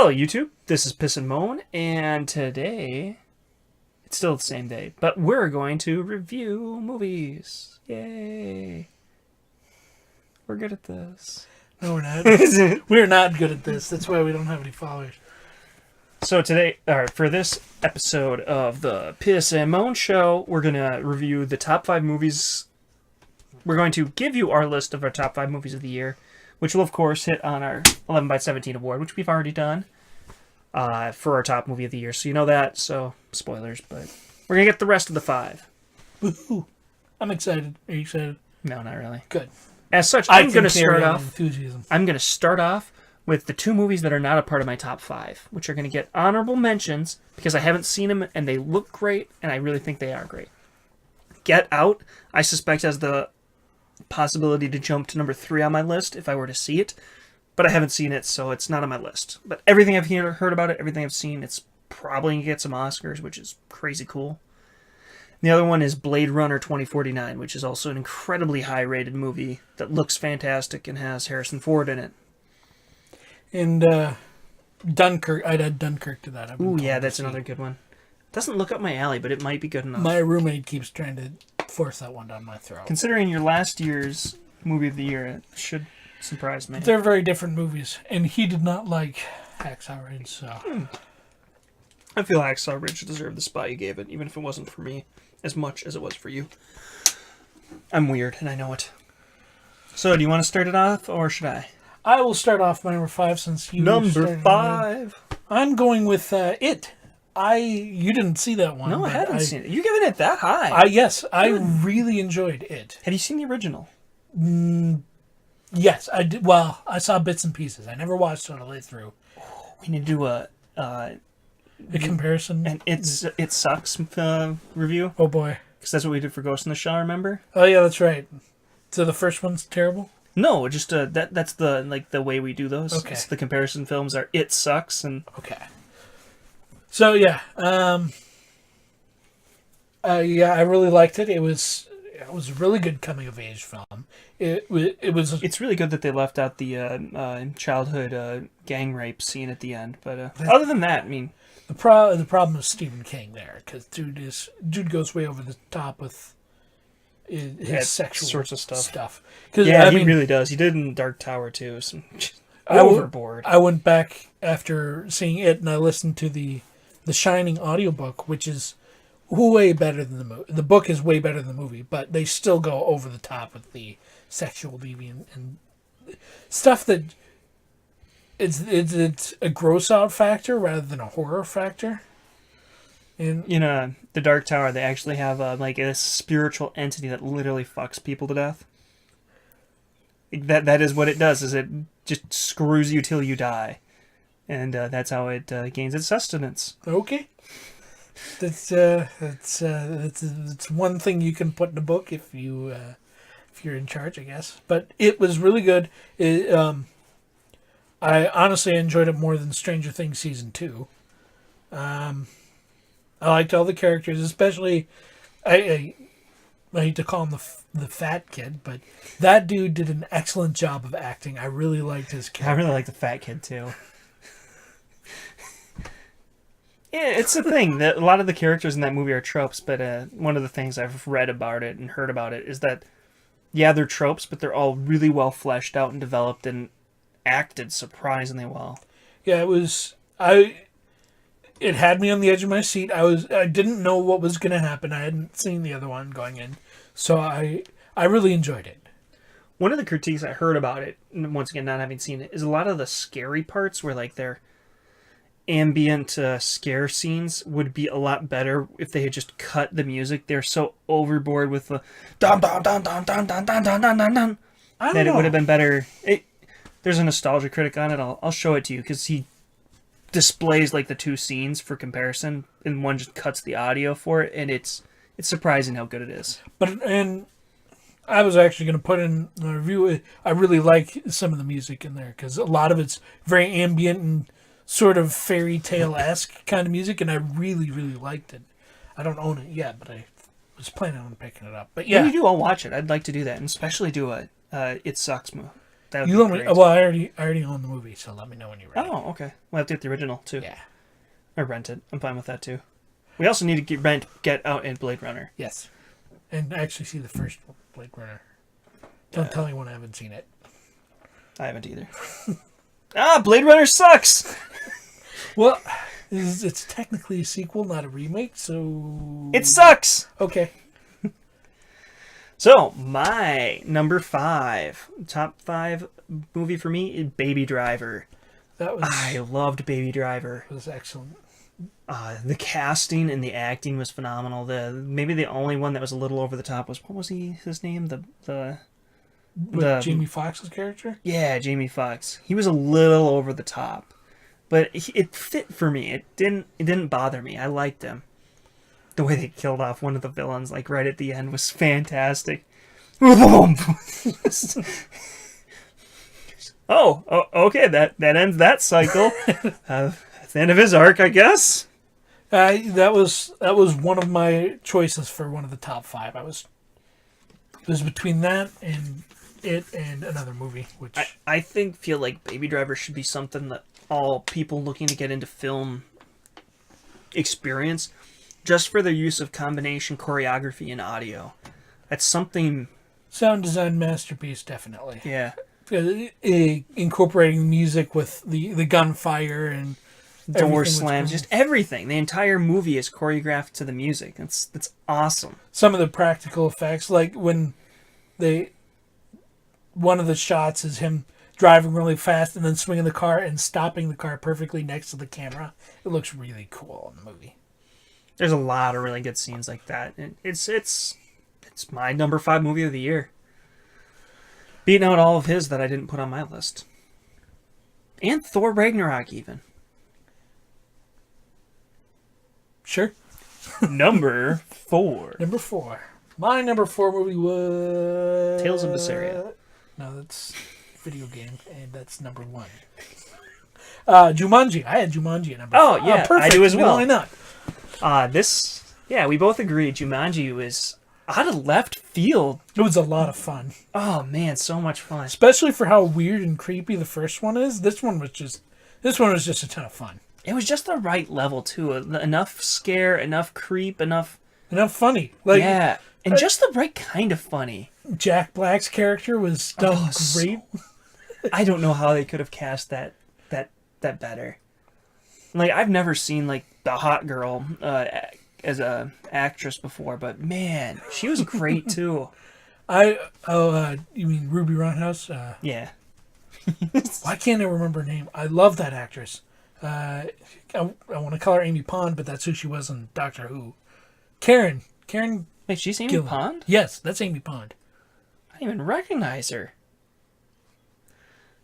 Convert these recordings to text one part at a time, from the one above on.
Hello, YouTube. This is Piss Moan, and today it's still the same day, but we're going to review movies. Yay! We're good at this. No, we're not. We're not good at this. That's why we don't have any followers. So today, for this episode of the Piss and Moan Show, we're gonna review the top 5 movies. We're going to give you our list of our top 5 movies of the year, which will, of course, hit on our 11 by 17 award, which we've already done for our top movie of the year. So you know that, so spoilers, but we're going to get the rest of the 5. Woohoo. I'm excited. Are you excited? No, not really. Good. As such, I'm going to start off. Enthusiasm. I'm going to start off with the 2 movies that are not a part of my top 5, which are going to get honorable mentions because I haven't seen them and they look great, and I really think they are great. Get Out, I suspect, has the possibility to jump to number 3 on my list if I were to see it, but I haven't seen it, so it's not on my list. But everything I've heard about it, everything I've seen, it's probably going to get some Oscars, which is crazy cool. And the other one is Blade Runner 2049, which is also an incredibly high-rated movie that looks fantastic and has Harrison Ford in it. And Dunkirk, I'd add Dunkirk to that. Ooh, yeah, that's another good one. Doesn't look up my alley, but it might be good enough. My roommate keeps trying to force that one down my throat. Considering your last year's movie of the year, it should surprise me. They're very different movies, and he did not like Hacksaw Ridge, so... I feel Hacksaw Ridge deserved the spot you gave it, even if it wasn't for me as much as it was for you. I'm weird, and I know it. So, do you want to start it off, or should I? I will start off my number 5 since you Number 5! I'm going with It. You didn't see that one. No, I haven't seen it. You're giving it that high. I really enjoyed it. Have you seen the original? Yes, I did. Well, I saw bits and pieces. I never watched it all the way through. We need to do a comparison. And It Sucks review. Oh boy. Because that's what we did for Ghost in the Shell, remember? Oh yeah, that's right. So the first one's terrible? No, just that's the way we do those. Okay. The comparison films are It Sucks and... Okay. So yeah, I really liked it. It was a really good coming of age film. It was. It's really good that they left out the childhood gang rape scene at the end. But other than that, I mean, the problem is Stephen King there, because dude goes way over the top with his sexual sorts of stuff. Yeah, he really does. He did in Dark Tower too. So overboard. I went back after seeing it and I listened to the Shining audiobook, which is way better than the movie. The book is way better than the movie, but they still go over the top with the sexual deviant and stuff that it's a gross out factor rather than a horror factor. And in the Dark Tower, they actually have a spiritual entity that literally fucks people to death. That is what it does. Is it just screws you till you die. And that's how it gains its sustenance. Okay, that's one thing you can put in a book if you're in charge, I guess. But it was really good. I honestly enjoyed it more than Stranger Things season 2. I liked all the characters, especially I hate to call him the fat kid, but that dude did an excellent job of acting. I really liked his character. I really like the fat kid too. Yeah, it's the thing that a lot of the characters in that movie are tropes, but one of the things I've read about it and heard about it is that, yeah, they're tropes, but they're all really well fleshed out and developed and acted surprisingly well. Yeah, it was... It had me on the edge of my seat. I didn't know what was going to happen. I hadn't seen the other one going in, so I really enjoyed it. One of the critiques I heard about it, once again, not having seen it, is a lot of the scary parts where, their ambient scare scenes would be a lot better if they had just cut the music. They're so overboard with the dun dun dun dun dun dun dun dun dun dun dun that it would have been better. There's a nostalgia critic on it. I'll show it to you because he displays the 2 scenes for comparison, and one just cuts the audio for it, and it's surprising how good it is. And I was actually going to put in a review. I really like some of the music in there because a lot of it's very ambient and sort of fairy tale-esque kind of music, and I really, really liked it. I don't own it yet, but I was planning on picking it up. But yeah, when you do, I'll watch it. I'd like to do that, and especially do a It Sucks movie. That would You be let me. great. Well, I already own the movie, so let me know when you're ready. Oh, okay. We'll have to get the original too. Yeah. Or rent it. I'm fine with that too. We also need to Get Out and Blade Runner. Yes. And actually see the first Blade Runner. Don't tell anyone I haven't seen it. I haven't either. Blade Runner sucks! Well, it's technically a sequel, not a remake, so... It sucks! Okay. So, my number 5. Top 5 movie for me is Baby Driver. I loved Baby Driver. It was excellent. The casting and the acting was phenomenal. Maybe the only one that was a little over the top was, what was his name? Jamie Foxx's character? Yeah, Jamie Foxx. He was a little over the top, but it fit for me. It didn't bother me. I liked him. The way they killed off one of the villains, like right at the end, was fantastic. Okay, that ends that cycle. That's the end of his arc, I guess. That was one of my choices for one of the top 5. It was between that and another movie, which I feel like Baby Driver should be something that all people looking to get into film experience, just for their use of combination choreography and audio. That's something. Sound design masterpiece, definitely. Yeah. Incorporating music with the gunfire and door slams, just everything. The entire movie is choreographed to the music. That's awesome. Some of the practical effects, like when one of the shots is him driving really fast and then swinging the car and stopping the car perfectly next to the camera. It looks really cool in the movie. There's a lot of really good scenes like that. It's my number 5 movie of the year. Beating out all of his that I didn't put on my list. And Thor Ragnarok, even. Sure. Number 4. Number 4. My number 4 movie was... Tales of Berseria. No, that's video game, and that's number 1. Jumanji. I had Jumanji at number 4. Oh, yeah, perfect. I do as well. Why not? We both agreed Jumanji was out of left field. It was a lot of fun. Oh, man, so much fun. Especially for how weird and creepy the first one is. This one was just a ton of fun. It was just the right level, too. Enough scare, enough creep, enough funny. Yeah, and just the right kind of funny. Jack Black's character was done great. I don't know how they could have cast that better. Like, I've never seen, like, the hot girl as a actress before, but man, she was great too. You mean Ruby Roundhouse? Yeah. Why can't I remember her name? I love that actress. I want to call her Amy Pond, but that's who she was in Doctor Who. Karen. Wait, she's Amy Gillan. Pond? Yes, that's Amy Pond. I didn't even recognize her.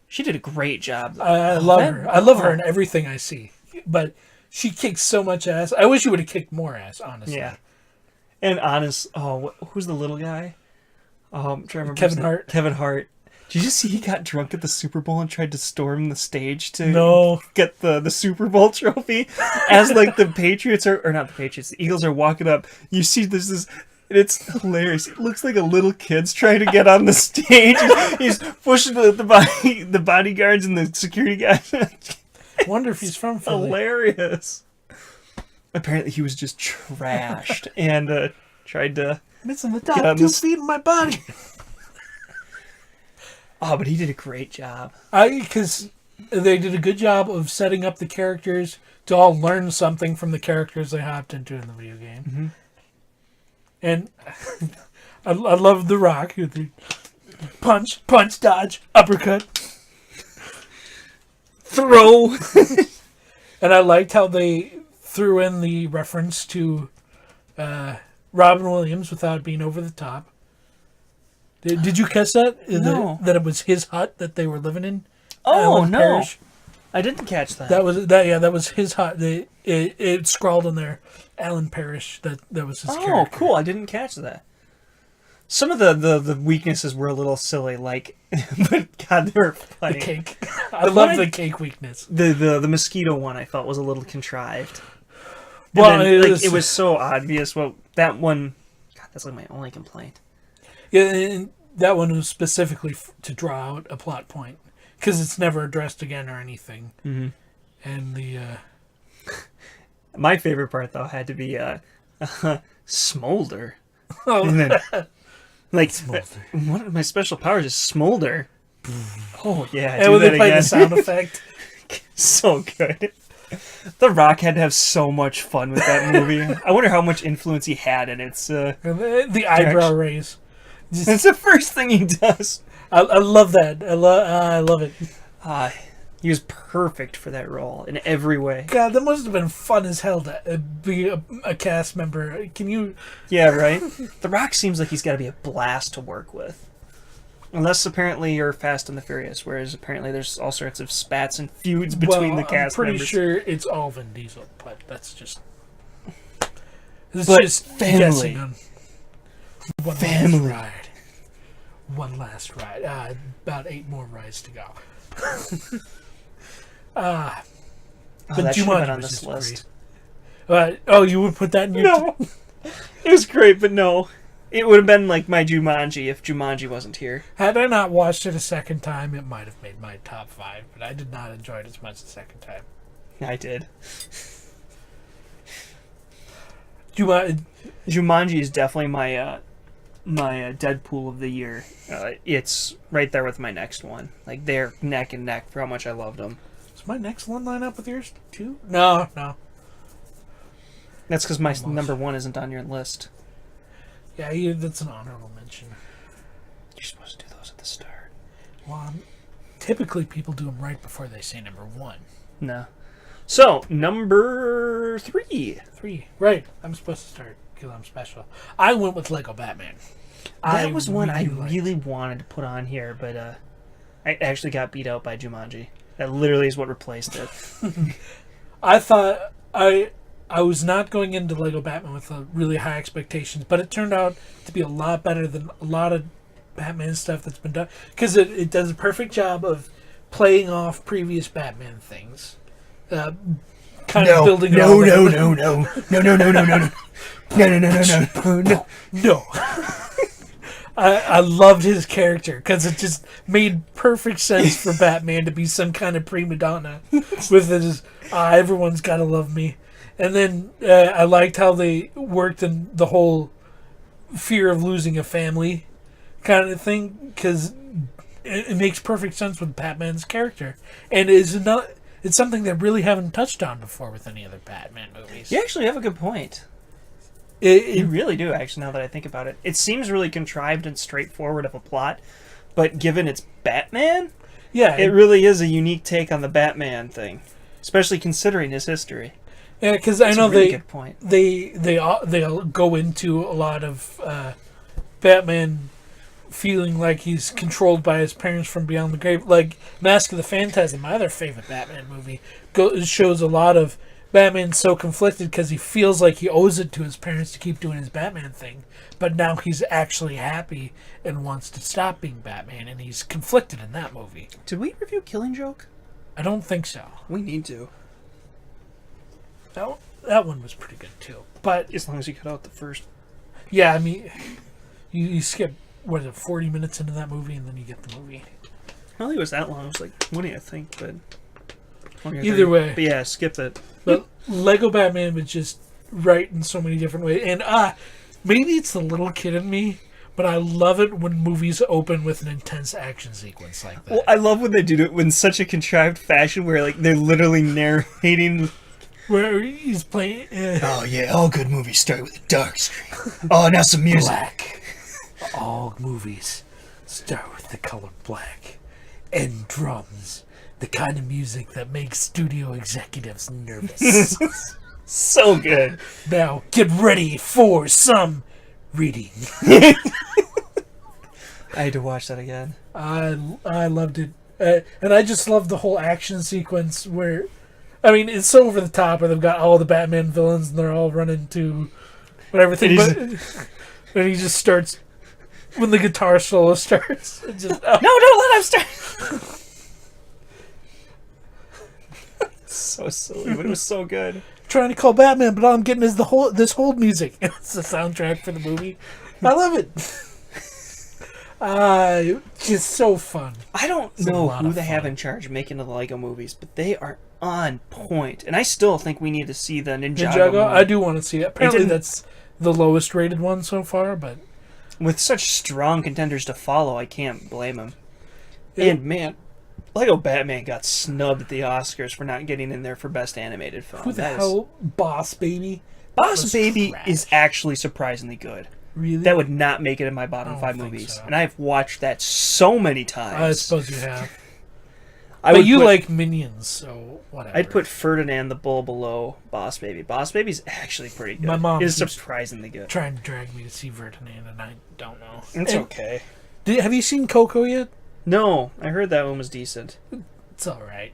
She did a great job. I love her. I love her in everything I see. But she kicks so much ass. I wish she would have kicked more ass, honestly. Yeah. And who's the little guy? I'm trying to remember. Kevin Hart. Kevin Hart. Did you see he got drunk at the Super Bowl and tried to storm the stage to get the Super Bowl trophy? As like the Patriots or not the Patriots, the Eagles are walking up. You see this and it's hilarious. It looks like a little kid's trying to get on the stage. He's pushing the bodyguards and the security guys. Wonder if he's from Philly. Hilarious. Apparently he was just trashed and tried to missing the top 2 feet of my body. Oh, but he did a great job. Because they did a good job of setting up the characters to all learn something from the characters they hopped into in the video game. Mm-hmm. And I love The Rock. Punch, dodge, uppercut, throw. And I liked how they threw in the reference to Robin Williams without being over the top. Did you catch that? No. That it was his hut that they were living in? Oh, Alan no. Parrish. I didn't catch that. That was his hut. It scrawled in there, Alan Parrish. That was his character. Oh, cool! I didn't catch that. Some of the weaknesses were a little silly, like, but God, they were funny. The cake. I love the cake weakness. The mosquito one I felt was a little contrived. Well, it was so obvious. Well, that one, God, that's like my only complaint. Yeah, and that one was specifically to draw out a plot point because it's never addressed again or anything. Mm-hmm. And the my favorite part though had to be smolder. oh, And then, like, Smolder. one of my special powers is smolder. Oh yeah, and do when that they play again. the sound effect, So good. The Rock had to have so much fun with that movie. I wonder how much influence he had in its. and the eyebrow raise. That's the first thing he does. I love that. I love it. He was perfect for that role in every way. God, that must have been fun as hell to be a cast member. Can you? Yeah, right? The Rock seems like he's got to be a blast to work with. Unless apparently you're Fast and the Furious, whereas apparently there's all sorts of spats and feuds between the cast I'm pretty members. sure it's all Vin Diesel, but that's just. It's But just family. guessing on one Family. last ride. One last ride. About 8 more rides to go. Oh, But that should have Jumanji been on was this just list. Oh, you would put that in your... No. It was great, but no. It would have been like my Jumanji if Jumanji wasn't here. Had I not watched it a second time, it might have made my top 5, but I did not enjoy it as much the second time. I did. Jumanji Jumanji is definitely my Deadpool of the year. It's right there with my next one. Like, they're neck and neck for how much I loved them. Does my next one line up with yours, too? No. That's because my Almost. number 1 isn't on your list. Yeah, that's an honorable mention. You're supposed to do those at the start. Well, typically people do them right before they say number 1. No. So, number 3. 3. Right. I'm supposed to start because I'm special. I went with Lego Batman. That was one I liked. really wanted to put on here, but I actually got beat out by Jumanji. That literally is what replaced it. I thought I was not going into Lego Batman with really high expectations, but it turned out to be a lot better than a lot of Batman stuff that's been done. Because it does a perfect job of playing off previous Batman things. Kind of building it all No. I loved his character because it just made perfect sense for Batman to be some kind of prima donna with his everyone's got to love me. And then I liked how they worked in the whole fear of losing a family kind of thing because it makes perfect sense with Batman's character. And it's something they really haven't touched on before with any other Batman movies. You actually have a good point. You You really do, actually, now that I think about it. It seems really contrived and straightforward of a plot, but given it's Batman, yeah, it really is a unique take on the Batman thing, especially considering his history. yeah, because I That's know a really good point. they'll go into a lot of Batman feeling like he's controlled by his parents from beyond the grave. Like Mask of the Phantasm, my other favorite Batman movie, shows a lot of Batman so conflicted because he feels like he owes it to his parents to keep doing his Batman thing, but now he's actually happy and wants to stop being Batman, and he's conflicted in that movie. Did we review Killing Joke? I don't think so. We need to. That one was pretty good too. But As long as you cut out the first. yeah, I mean, you skip, what is it, 40 minutes into that movie, and then you get the movie. I don't think it was that long. It was like 20, I think, but... 20 or Either 30. way. But yeah, skip it. But Lego Batman was just right in so many different ways. And maybe it's the little kid in me, but I love it when movies open with an intense action sequence like that. Well, I love when they do it in such a contrived fashion where like they're literally narrating. Where he's playing Oh yeah, all good movies start with a dark streak. Oh, now some music. black. All movies start with the color black and drums. The kind of music that makes studio executives nervous. So good. Now, get ready for some reading. I had to watch that again. I loved it. And I just love the whole action sequence where, I mean, it's so over the top where they've got all the Batman villains and they're all running to whatever thing. But he just starts, when the guitar solo starts, it just, No, don't let him start. So silly, but it was so good. trying to call Batman, but all I'm getting is this hold music. It's the soundtrack for the movie. I love it. Just so fun. I don't a know lot who of they have fun. in charge of making the Lego movies, but they are on point. And I still think we need to see the Ninjago Ninjago, movie. I do want to see it. Apparently, didn't- that's the lowest rated one so far, but With such strong contenders to follow, I can't blame them. Yeah. And man, Lego Batman got snubbed at the Oscars for not getting in there for Best Animated Film. who the That is- hell, Boss Baby? Boss was Baby trash. is actually surprisingly good. Really? That would not make it in my I bottom don't 5 think movies. so. And I've watched that so many I times. suppose you have. I But would you put- like Minions, so whatever. I'd put Ferdinand the Bull below Boss Baby. Boss Baby's actually pretty good. My mom is keeps- surprisingly good. trying to drag me to see Ferdinand, and I don't know. It's And- okay. Have you seen Coco yet? No, I heard that one was decent. It's all right.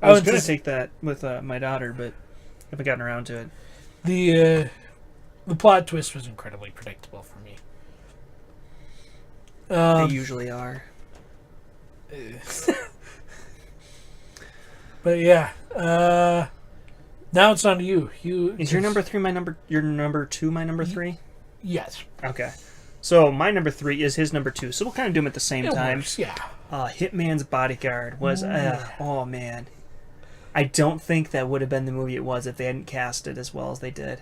I was it's going to just- take that with my daughter, but haven't gotten around to it. The plot twist was incredibly predictable for me. They usually are. But yeah, now it's on to you. Is your number 3 your number 2 my number 3? Yes, Okay. So my number 3 is his number 2. So we'll kind of do them at the same it time. works. Yeah, Hitman's Bodyguard was, oh man. I don't think that would have been the movie it was if they hadn't cast it as well as they did.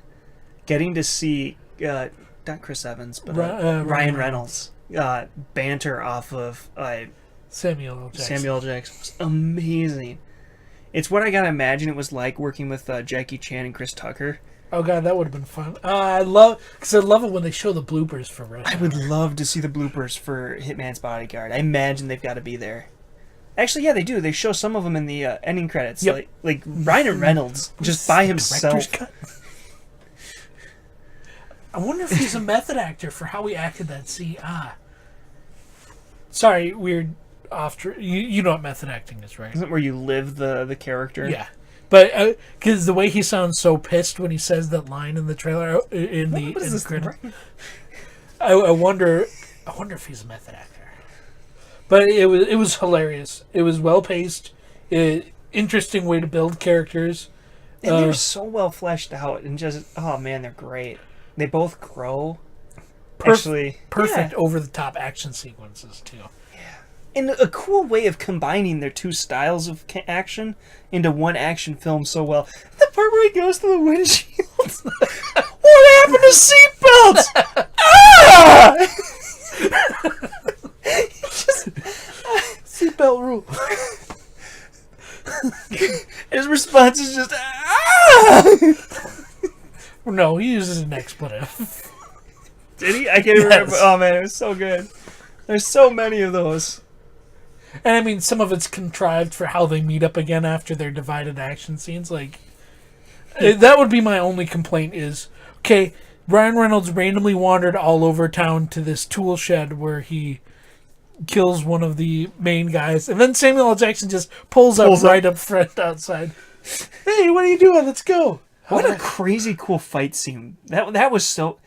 Getting to see, not Chris Evans, but Ryan Reynolds banter off of Samuel L. Jackson. Samuel L. Jackson was amazing. It's what I gotta imagine it was like working with Jackie Chan and Chris Tucker. Oh god, that would have been fun. I love it when they show the bloopers for Rush. I would love to see the bloopers for Hitman's Bodyguard. I imagine they've got to be there. Actually, yeah, they do. They show some of them in the ending credits. Yep. Like Ryan Reynolds just by himself. Director's cut. I wonder if he's a method actor for how he acted that scene. Sorry, weird off. You know what method acting is, right? Isn't it where you live the character? Yeah, but because the way he sounds so pissed when he says that line in the trailer in the What is this? credits, I wonder if he's a method actor. But it was hilarious. It was well paced. Interesting way to build characters. And they're so well fleshed out, and just oh man, they're great. They both grow. Actually, Perfect yeah. over the top action sequences too. And a cool way of combining their two styles of action into one action film so well. The part where he goes to the windshield. What happened to seatbelts? Ah! Seatbelt rule. His response is just ah! No, he uses an expletive. Did he? I can't remember. Oh man, it was so good. There's so many of those. And I mean, some of it's contrived for how they meet up again after their divided action scenes. Like, that would be my only complaint is, okay, Ryan Reynolds randomly wandered all over town to this tool shed where he kills one of the main guys, and then Samuel L. Jackson just pulls up right up front outside. Hey, what are you doing? Let's go. What a crazy cool fight scene. That was so...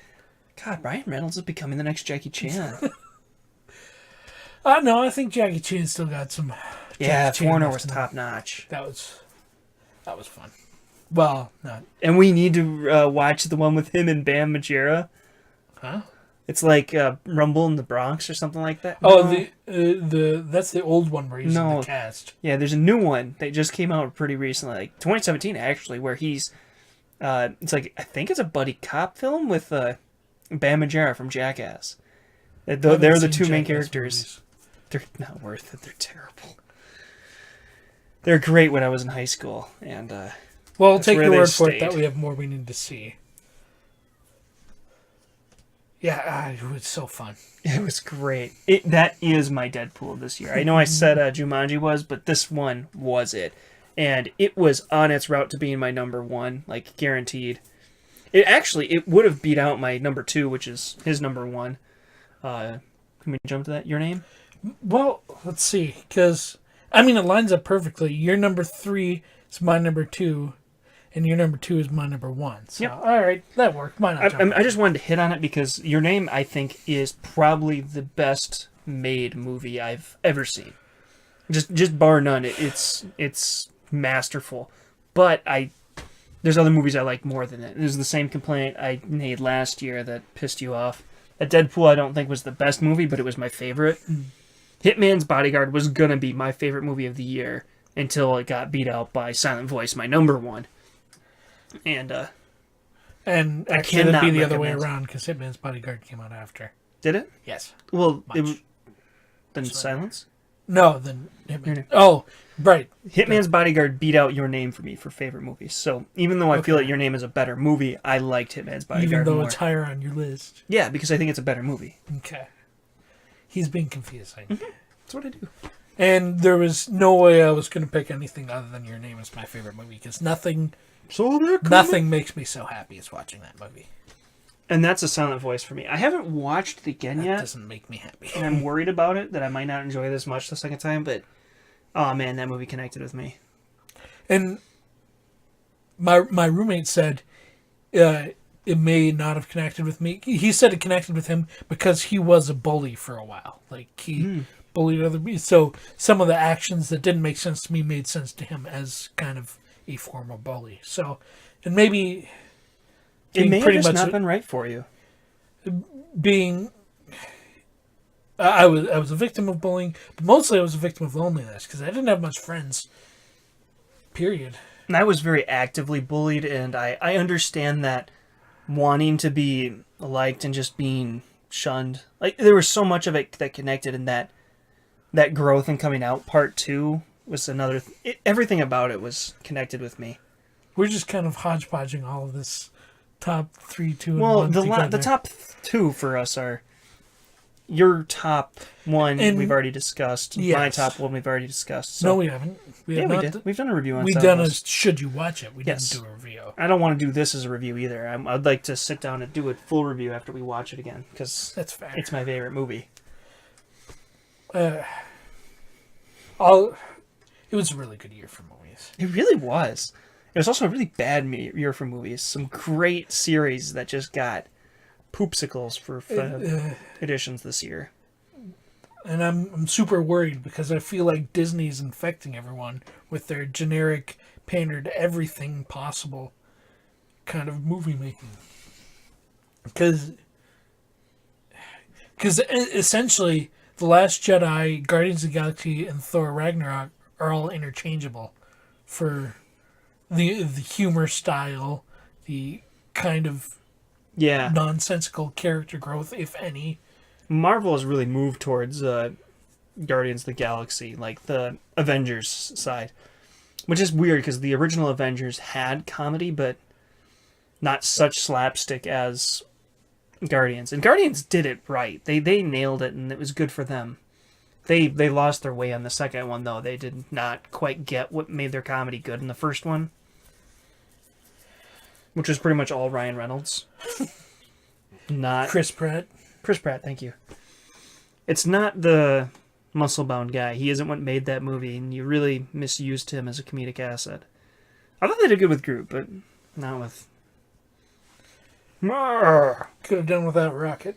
God, Ryan Reynolds is becoming the next Jackie Chan. No, I think Jackie Chan still got some. Yeah, Jackie Chan Foreigner left was in him. top notch. That was fun. Well, not. And we need to watch the one with him and Bam Margera. Huh? It's like Rumble in the Bronx or something like that. Oh, No. the that's the old one where he's in No. the cast. Yeah, there's a new one that just came out pretty recently, like 2017 actually, where he's it's like I think it's a buddy cop film with Bam Margera from Jackass. They're the two main characters. They're not worth it. They're terrible. They're great when I was in high school, and Well, That's take where your they word for it stayed. that we have more we need to see. Yeah, it was so fun. it was great. That is my Deadpool this year. I know I said Jumanji was, but this one was it, and it was on its route to being my number one, like guaranteed. It would have beat out my number 2, which is his number 1. Can we jump to that? Your name? Well, let's see, because I mean it lines up perfectly. Your number 3 is my number 2, and your number 2 is my number 1. So, Yep. all right, that worked. Why not? jump I just wanted to hit on it because Your Name, I think, is probably the best made movie I've ever seen. Just bar none. It's masterful. But there's other movies I like more than it. It was the same complaint I made last year that pissed you off. A Deadpool I don't think was the best movie, but it was my favorite. Hitman's Bodyguard was gonna be my favorite movie of the year until it got beat out by Silent Voice, my number one. And actually, it'd be the other way recommend. around because Hitman's Bodyguard came out after. Did it? Yes. Well, Much. then Silence? No, then Hitman. Your Name. Oh, right. Hitman's Bodyguard beat out Your Name for me for favorite movies. So even though I feel Okay. like Your Name is a better movie, I liked Hitman's Bodyguard Even though more. it's higher on your list. Yeah, because I think it's a better movie. Okay. He's being confusing. That's what I do. And there was no way I was going to pick anything other than Your Name as my favorite movie because nothing makes me so happy as watching that movie. And that's a Silent Voice for me. I haven't watched it again That yet, doesn't make me happy. and I'm worried about it, that I might not enjoy this much the second time, but oh man, that movie connected with me. And my roommate said it may not have connected with me. He said it connected with him because he was a bully for a while. Like, he bullied other people. So some of the actions that didn't make sense to me made sense to him as kind of a former bully. So, and maybe It may have pretty just much not been right for you. being... I was a victim of bullying, but mostly I was a victim of loneliness because I didn't have much friends. Period. And I was very actively bullied, and I understand that wanting to be liked and just being shunned. Like, there was so much of it that connected, and that growth and coming out part 2 was another... everything about it was connected with me. We're just kind of hodgepodging all of this top 3, 2, and Well, 1 together. the top 2 for us are your top 1 And- we've already discussed. My Yes. top 1 we've already discussed. So. No, we haven't. We Yeah, have we not did. We've done a review on We Silent done a Voice. should you watch it. We Yes. didn't do a review. I don't want to do this as a review either. I'd like to sit down and do a full review after we watch it again, because That's fair. it's my favorite movie. It was a really good year for movies. It really was. It was also a really bad year for movies. Some great series that just got poopsicles for editions this year. And I'm super worried because I feel like Disney's infecting everyone with their generic, pander to everything possible kind of movie making. Because essentially, The Last Jedi, Guardians of the Galaxy, and Thor Ragnarok are all interchangeable for the humor style, the kind of Yeah. nonsensical character growth, if any. Marvel has really moved towards Guardians of the Galaxy, like the Avengers side. Which is weird, because the original Avengers had comedy, but not such slapstick as Guardians. And Guardians did it right. They nailed it, and it was good for them. They lost their way on the second one, though. They did not quite get what made their comedy good in the first one. Which was pretty much all Ryan Reynolds. Not Chris Pratt. Chris Pratt, thank you. It's not the muscle-bound guy. He isn't what made that movie, and you really misused him as a comedic asset. I thought they did good with Groot, but not with... Could have done without Rocket.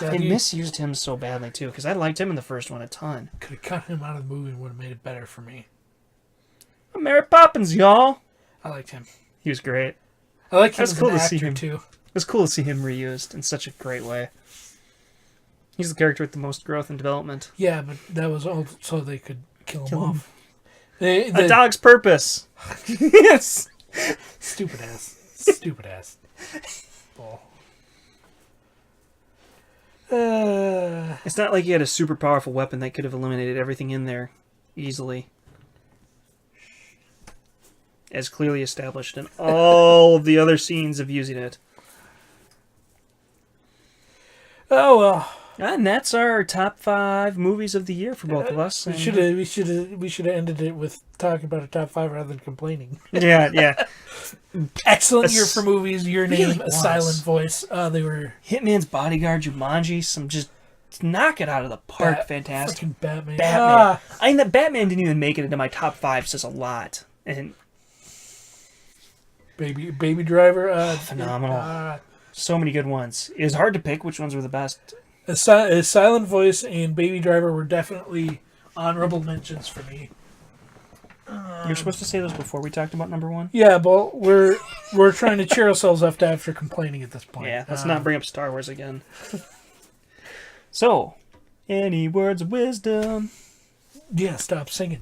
They misused him so badly, too, because I liked him in the first one a ton. Could have cut him out of the movie and would have made it better for me. Mary Poppins, y'all! I liked him. He was great. I like him That's as cool an to see actor, him. too. It was cool to see him reused in such a great way. He's the character with the most growth and development. Yeah, but that was all so they could kill him Kill him. off. A dog's purpose! Yes! Stupid ass. Stupid ass. Bull. It's not like he had a super powerful weapon that could have eliminated everything in there easily. As clearly established in all of the other scenes of using it. Oh well. And that's our top 5 movies of the year for both of us. We And- should have ended it with talking about a top 5 rather than complaining. Yeah. Excellent year for movies. Your really Name, A was. Silent Voice. They were Hitman's Bodyguard, Jumanji, some just knock it out of the park. Fantastic. Freaking Batman. Batman. I mean, that Batman didn't even make it into my top 5 says a lot. And Baby Driver. phenomenal. So many good ones. It was hard to pick which ones were the best. A Silent Voice and Baby Driver were definitely honorable mentions for me. You're supposed to say those before we talked about number one? Yeah, but we're trying to cheer ourselves up after complaining at this point. Yeah, let's not bring up Star Wars again. So, any words of wisdom? Yeah, stop singing.